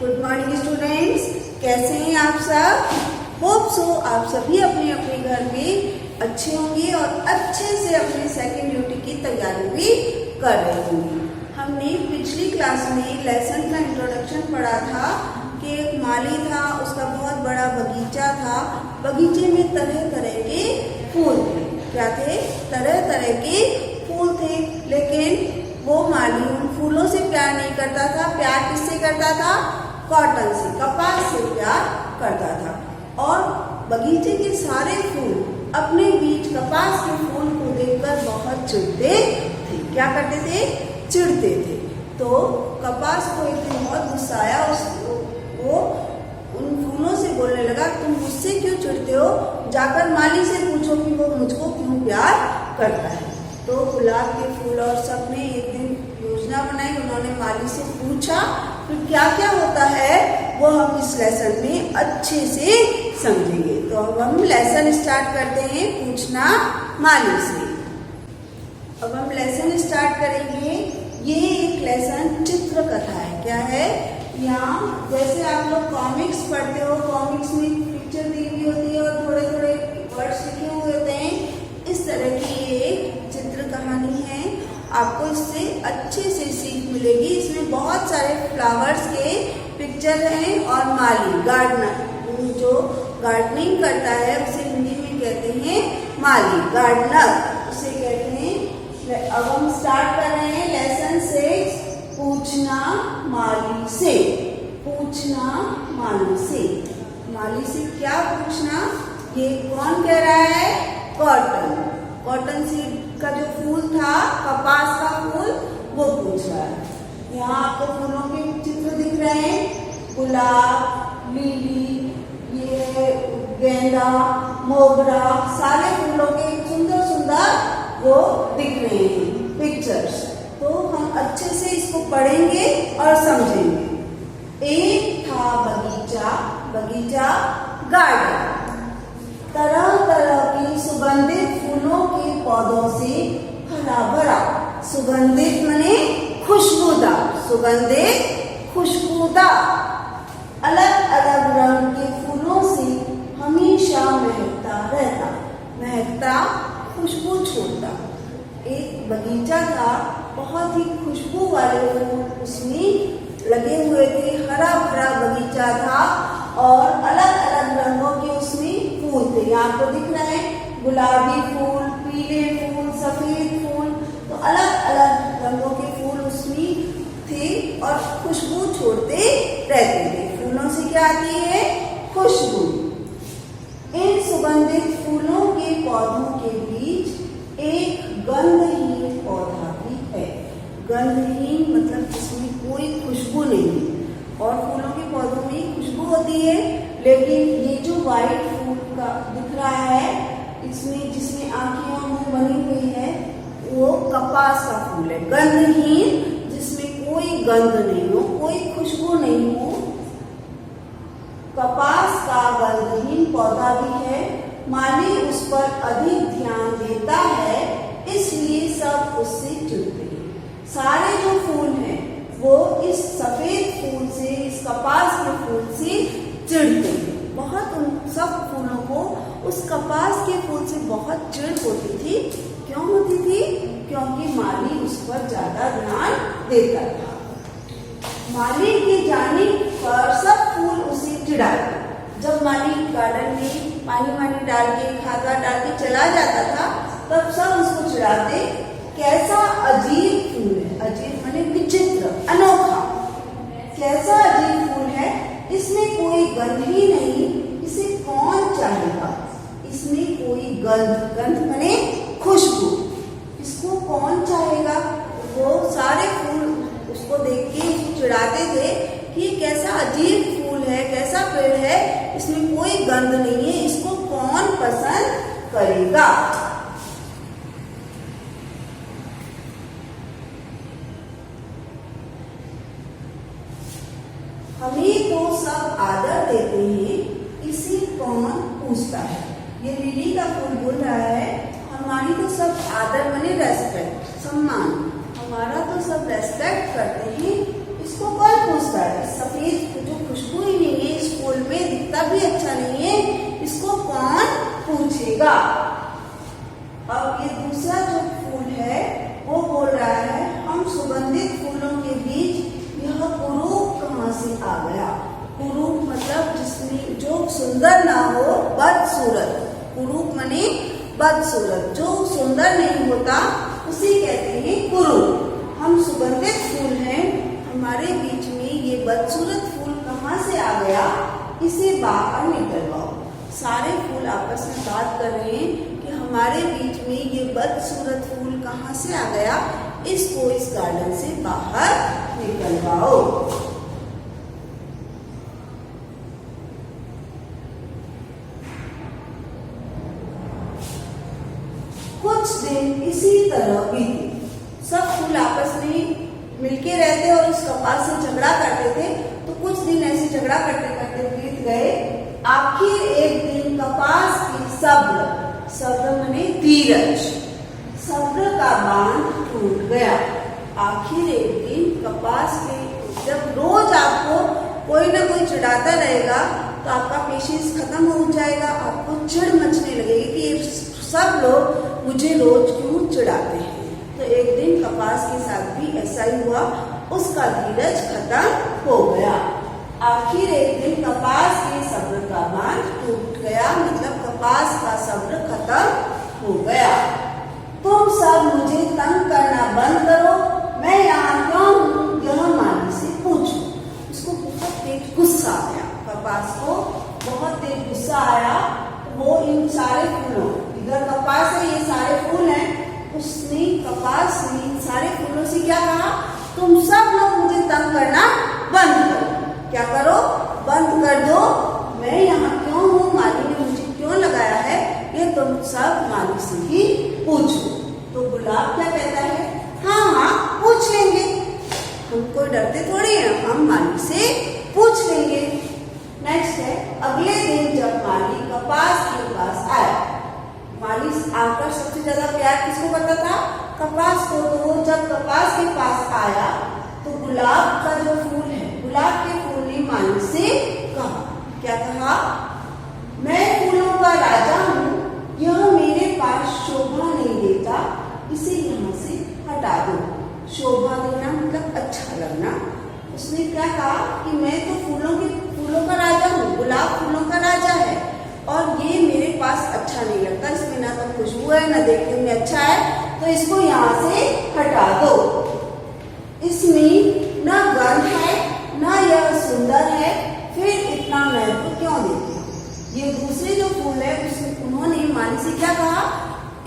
Good morning students, कैसे हैं आप सब? होप सो आप सभी अपने अपने घर में अच्छे होंगे और अच्छे से अपने सेकेंड ड्यूटी की तैयारी भी कर रहे होंगे। हमने पिछली क्लास में लेसन का इंट्रोडक्शन पढ़ा था कि एक माली था, उसका बहुत बड़ा बगीचा था। बगीचे में तरह तरह के फूल थे। क्या थे? तरह तरह के फूल थे, लेकिन वो माली उन फूलों से प्यार नहीं करता था। प्यार किससे करता था? कॉटन से, कपास से प्यार करता था। और बगीचे के सारे फूल अपने बीच कपास के फूल को देखकर बहुत चिढ़ते थे। क्या करते थे? चिढ़ते थे। तो कपास को एक दिन बहुत गुस्सा आया। वो उन फूलों से बोलने लगा, तुम मुझसे क्यों चिढ़ते हो? जाकर माली से पूछो कि वो मुझको क्यों प्यार करता है। तो गुलाब के फूल और सब ने एक दिन योजना बनाई। उन्होंने माली से पूछा। फिर क्या क्या होता है वो हम इस लेसन में अच्छे से समझेंगे। तो अब हम लेसन स्टार्ट करते हैं पूछना माली से। अब हम लेसन स्टार्ट करेंगे। ये एक लेसन चित्र कथा है। क्या है? यहाँ जैसे आप लोग कॉमिक्स पढ़ते हो, कॉमिक्स में पिक्चर दी हुई होती है और थोड़े थोड़े वर्ड्स लिखे हुए होते हैं, इस तरह की एक चित्र कहानी है। आपको इससे अच्छे से सीख मिलेगी। इसमें बहुत सारे फ्लावर्स के पिक्चर हैं और माली गार्डनर जो गार्डनिंग करता है उसे हिंदी में कहते हैं माली, गार्डनर उसे कहते हैं। अब हम स्टार्ट कर रहे हैं लेसन 6, पूछना माली से। पूछना माली से। माली से क्या पूछना? ये कौन कह रहा है? कॉटन। कॉटन सीड का जो फूल था, कपास का फूल, वो पूछ रहा है। यहाँ आपको फूलों के चित्र दिख रहे हैं। गुलाब, लिली, ये गेंदा, मोगरा, सारे फूलों के सुंदर सुंदर वो दिख रहे हैं पिक्चर्स। तो हम अच्छे से इसको पढ़ेंगे और समझेंगे। एक था बगीचा, बगीचा गार्डन। तरह तरह की सुगंधित फूलों के पौधों से हरा भरा। सुगंधित माने खुशबूदार, सुगंधित खुशबूदार। अलग अलग रंग के फूलों से हमेशा महकता रहता, महकता खुशबू छोड़ता। एक बगीचा था, बहुत ही खुशबू वाले फूल उसमें लगे हुए थे। हरा भरा बगीचा था और अलग अलग रंगों के उसमें फूल थे। यहाँ आपको दिख रहे हैं गुलाबी फूल, पीले फूल, सफेद फूल। तो अलग अलग रंगों के फूल उसमें थे और खुशबू छोड़ते रहते थे। फूलों से क्या आती है? खुशबू। इन सुगंधित फूलों के पौधों के बीच एक गंधहीन पौधा भी है। गंधहीन मतलब जिसमें कोई खुशबू नहीं है। और फूलों के पौधों में खुशबू होती है, लेकिन ये जो व्हाइट फूल का दिख रहा है, इसमें जिसमें आंखें और मुंह बनी हुई है, वो कपास का फूल है। गंधहीन, जिसमें कोई गंध नहीं हो, कोई खुशबू नहीं हो। कपास का गंधहीन पौधा भी है। माली उस पर अधिक ध्यान देता है, इसलिए सब उससे चिढ़ते हैं। सारे जो फूल हैं वो इस सफेद फूल से, इस कपास के फूल से चिढ़ते हैं। बहुत उन सब फूलों को उस कपास के फूल से बहुत चिढ़ होती थी। क्यों होती थी? क्योंकि माली उस पर ज्यादा ध्यान देता था। माली के जाने पर सब फूल उसे चिढ़ाते। जब माली गार्डन में पानी वानी डाल के, खाद डाल के चला जाता था, तब सब उसको चिढ़ाते। कैसा अजीब फूल है। अजीब माने विचित्र, अनोखा। कैसा अजीब फूल है, इसमें कोई गंध ही नहीं, इसे कौन चाहेगा? इसमें कोई गंध, गंध माने खुशबू, इसको कौन चाहेगा? वो सारे फूल उसको देख के चिढ़ाते थे कि कैसा अजीब फूल है, कैसा पेड़ है, इसमें कोई गंध नहीं है, इसको कौन पसंद करेगा? हमें तो सब आदर देते हैं, इसे कौन पूछता है? ये लिली का फूल बोल रहा है, हमारी तो सब आदर माने रेस्पेक्ट, सम्मान, हमारा तो सब रेस्पेक्ट करते हैं, इसको कौन पूछता है? सफेद जो भी अच्छा नहीं है, इसको कौन पूछेगा। अब ये दूसरा जो फूल है वो बोल रहा है हम सुगंधित फूलों के बीच यह कुरूप कहाँ से आ गया। कुरूप मतलब जिसमें जो सुंदर ना हो, बदसूरत। कुरूप माने बदसूरत, जो सुंदर नहीं होता उसे कहते हैं कुरूप। हम सुगंधित फूल हैं, हमारे बीच में ये बदसूरत फूल कहाँ से आ गया, इसे बाहर निकलवाओ। सारे फूल आपस में बात कर रहे हैं कि हमारे बीच में ये बदसूरत फूल कहाँ से आ गया, इसको इस गार्डन से बाहर निकलवाओ। कुछ दिन इसी तरह बीते। सब फूल आपस में मिलके रहते और उस कपास से झगड़ा करते थे। तो कुछ दिन ऐसे झगड़ा करते करते बीत गए। आखिर एक दिन कपास की सब्र माने धीरज, सब्र का बांध टूट गया। आखिर एक दिन कपास के, जब रोज आपको कोई ना कोई चिढ़ाता रहेगा तो आपका पेशेंस खत्म हो जाएगा, आपको चिढ़ मचने लगेगी कि ये सब लोग मुझे रोज क्यों चिढ़ाते हैं। तो एक दिन कपास के साथ भी ऐसा ही हुआ, उसका धीरज खत्म हो गया। आखिर एक दिन कपास के सब्र का बांध टूट गया, मतलब कपास का सब्र खत्म हो गया। तुम सब मुझे तंग करना बंद करो, मैं यहाँ क्यों हूँ, यह माली से पूछो। उसको बहुत तेज गुस्सा आया, कपास को बहुत तेज गुस्सा आया। वो इन सारे फूलों, इधर कपास है, ये सारे फूल हैं, उसने कपास ने इन सारे फूलों से क्या कहा, तुम सब लोग मुझे तंग करना बंद करो। क्या करो, बंद कर दो, मैं यहाँ क्यों हूँ, माली ने मुझे क्यों लगाया है, ये तुम सब माली से ही पूछो। तो गुलाब क्या कहता है, हाँ पूछ लेंगे, हम कोई डरते थोड़ी है, हम माली से पूछ लेंगे। नेक्स्ट है, अगले दिन जब माली कपास के पास आया, माली आकर सबसे ज्यादा प्यार किसको करता था, कपास को। तो वो जब कपास के पास आया तो गुलाब का जो फूल है, गुलाब के फूल ने माली से कहा, क्या कहा, मैं फूलों का राजा हूँ, यह मेरे पास शोभा नहीं देता, इसे यहाँ से हटा दो। शोभा देना मतलब अच्छा लगना। उसने क्या कहा कि मैं तो फूलों का राजा हूँ, गुलाब फूलों का राजा है और ये मेरे पास अच्छा नहीं लगता, इसमें ना तो खुशबू है ना देखने में अच्छा है, तो इसको यहाँ से हटा दो। इसमें ना गंध है ना यह सुंदर है, फिर इतना महत्व क्यों देते हो। ये दूसरे जो फूल है उन्होंने माली से क्या कहा,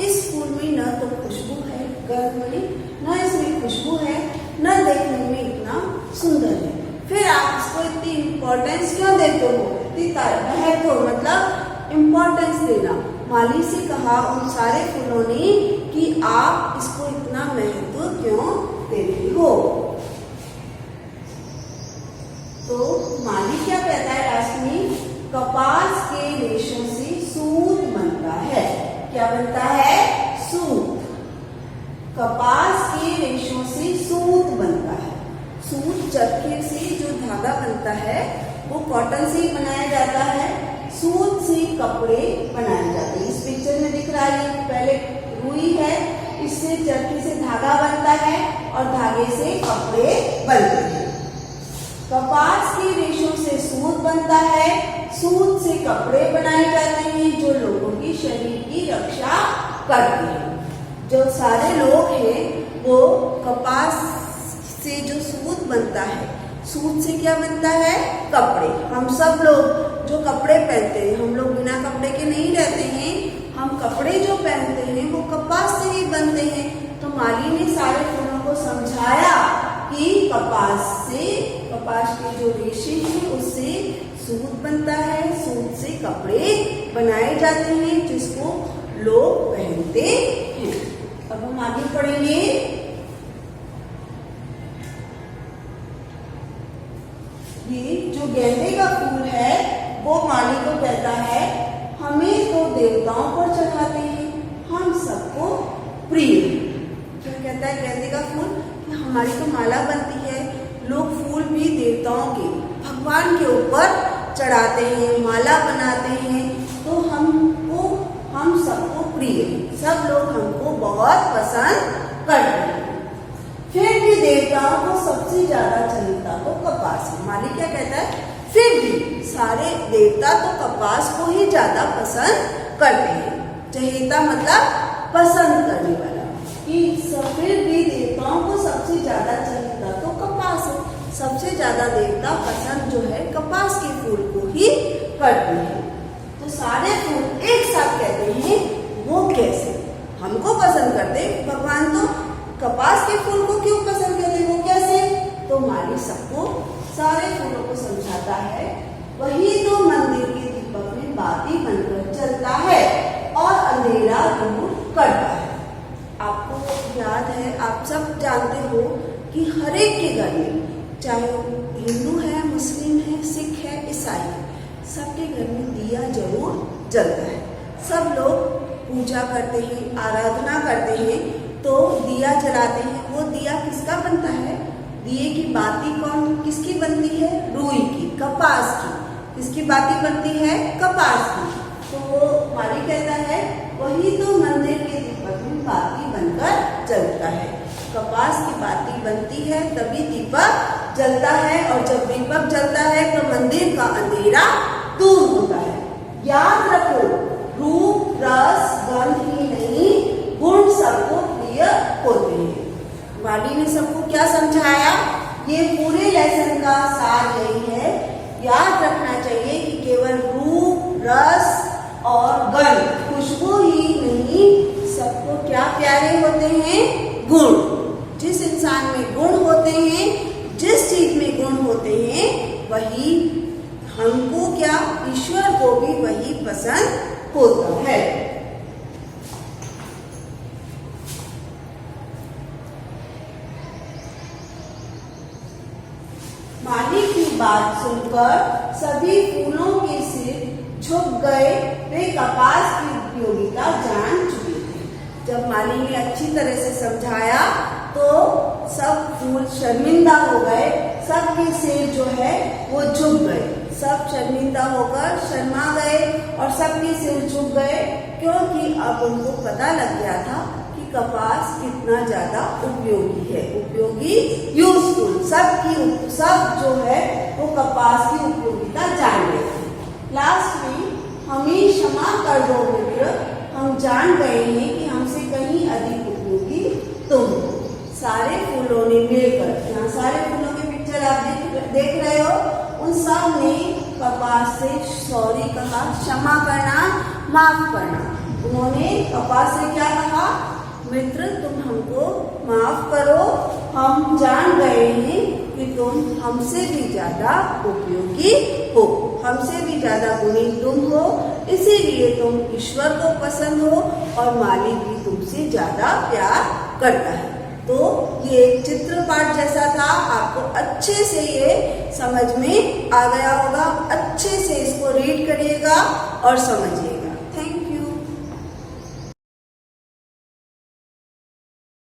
इस फूल में न तो खुशबू है, गंध में न इसमें खुशबू है, न देखने में इतना सुंदर है, फिर आप इसको इतनी इम्पोर्टेंस क्यों देते हो, इतनी महत्व मतलब इम्पोर्टेंस देना। माली से कहा उन सारे फूलों ने कि आप इसको इतना महत्व क्यों देते हो। तो माली क्या कहता है लास्ट में, कपास के रेशों से सूत बनता है। क्या बनता है, सूत। कपास के रेशों से सूत बनता है। सूत चरखे से जो धागा बनता है वो कॉटन से ही बनाया जाता है, सूत से कपड़े बनाए जाते हैं। इस पिक्चर में दिख रहा है, पहले रुई है, इससे चरखे से धागा बनता है और धागे से कपड़े बनते हैं। कपास के रेशों से सूत बनता है, सूत से कपड़े बनाए जाते हैं जो लोगों की शरीर की रक्षा करते हैं। जो सारे लोग हैं वो कपास से जो सूत बनता है, सूत से क्या बनता है, कपड़े। हम सब लोग जो कपड़े पहनते हैं, हम लोग बिना कपड़े के नहीं रहते हैं, हम कपड़े जो पहनते हैं वो कपास से ही बनते हैं। तो माली ने सारे फूलों को समझाया कि कपास के जो रेशे हैं उससे सूत बनता है, सूत से कपड़े बनाए जाते हैं जिसको लोग पहनते हैं। अब हम आगे पढ़ेंगे। ये जो गेंदे का फूल है वो माली को कहता है, हमें तो देवताओं पर चढ़ाते हैं, हम सबको प्रिय। क्या कहता है गेंदे का फूल, कि हमारी तो माला बनती है, लोग फूल भी देवताओं के, भगवान के ऊपर चढ़ाते हैं, माला बनाते हैं, तो हम सबको प्रिय है, सब लोग हमको बहुत पसंद करते हैं। फिर भी देवताओं को सबसे ज्यादा चहेता तो कपास है। माली क्या कहता है, फिर भी सारे देवता तो कपास को ही ज्यादा पसंद करते हैं। चहेता मतलब पसंद करने वाला, कि फिर भी देवताओं को सबसे ज्यादा चहेता तो कपास है। सबसे ज्यादा देवता पसंद जो है कपास के फूल को ही करते हैं। तो सारे फूल एक साथ कहते हैं, वो कैसे हमको पसंद करते भगवान, तो कपास के फूल को क्यों पसंद करते, वो कैसे? तो माली सबको सारे फूलों को समझाता है। वही तो मंदिर के दीपक में बाती बनकर चलता है और अंधेरा दूर करता है। आपको याद है, आप सब जानते हो कि हर एक के घर में, चाहे हिंदू है, मुस्लिम है, सिख है, ईसाई है, सबके घर में दिया जरूर जलता है। सब लोग पूजा करते हैं, आराधना करते हैं, तो दिया जलाते हैं। वो दिया किसका बनता है? दिए की बाती किसकी बनती है? रुई की, कपास की। किसकी बाती बनती है? कपास की। तो माली कहता है, वही तो मंदिर के दीपक में बाती बनकर जलता है। कपास की बाती बनती है तभी दीपक जलता है, और जब दीपक जलता है तो मंदिर का अंधेरा दूर होता है। याद रखो, रूप रस गंध ही नहीं, गुण सबको प्रिय होते हैं। माली ने सबको क्या समझाया? ये पूरे लेसन का सार यही है, याद रखना चाहिए कि केवल रूप रस और गंध, खुशबू ही नहीं, सबको क्या प्यारे होते हैं? गुण। जिस इंसान में गुण होते हैं, जिस चीज में गुण होते हैं, वही हमको क्या, ईश्वर को भी वही पसंद होता है। माली की बात सुनकर सभी फूलों के सिर झुक गए। वे कपास की उपयोगिता जान चुके थे। जब माली ने अच्छी तरह से समझाया तो सब फूल शर्मिंदा हो गए, सबके सिर जो है वो झुक गए। सब शर्मिंदा होकर शर्मा गए और सबके सिर झुक गए, क्योंकि अब उनको पता लग गया था कि कपास कितना ज्यादा उपयोगी है, उपयोगी, यूजफुल। सब जो है वो कपास की उपयोगिता जान गए थे। लास्ट में, हमें क्षमा कर दो मित्र, हम जान गए हैं कि हमसे कहीं अधिक उपयोगी तुम हो। सारे फूलों ने मिलकर, यहाँ सारे फूलों के पिक्चर आप देख रहे हो, उन सब ने कपास से सॉरी कहा, क्षमा करना, माफ करना। उन्होंने कपास से क्या कहा? मित्र, तुम हमको माफ करो, हम जान गए हैं कि तुम हमसे भी ज्यादा उपयोगी हो, हमसे भी ज्यादा गुणी तुम हो, इसीलिए तुम ईश्वर को पसंद हो और माली भी तुमसे ज्यादा प्यार करता है। तो ये चित्रपाठ जैसा था, आपको अच्छे से ये समझ में आ गया होगा। अच्छे से इसको रीड करिएगा और समझिएगा।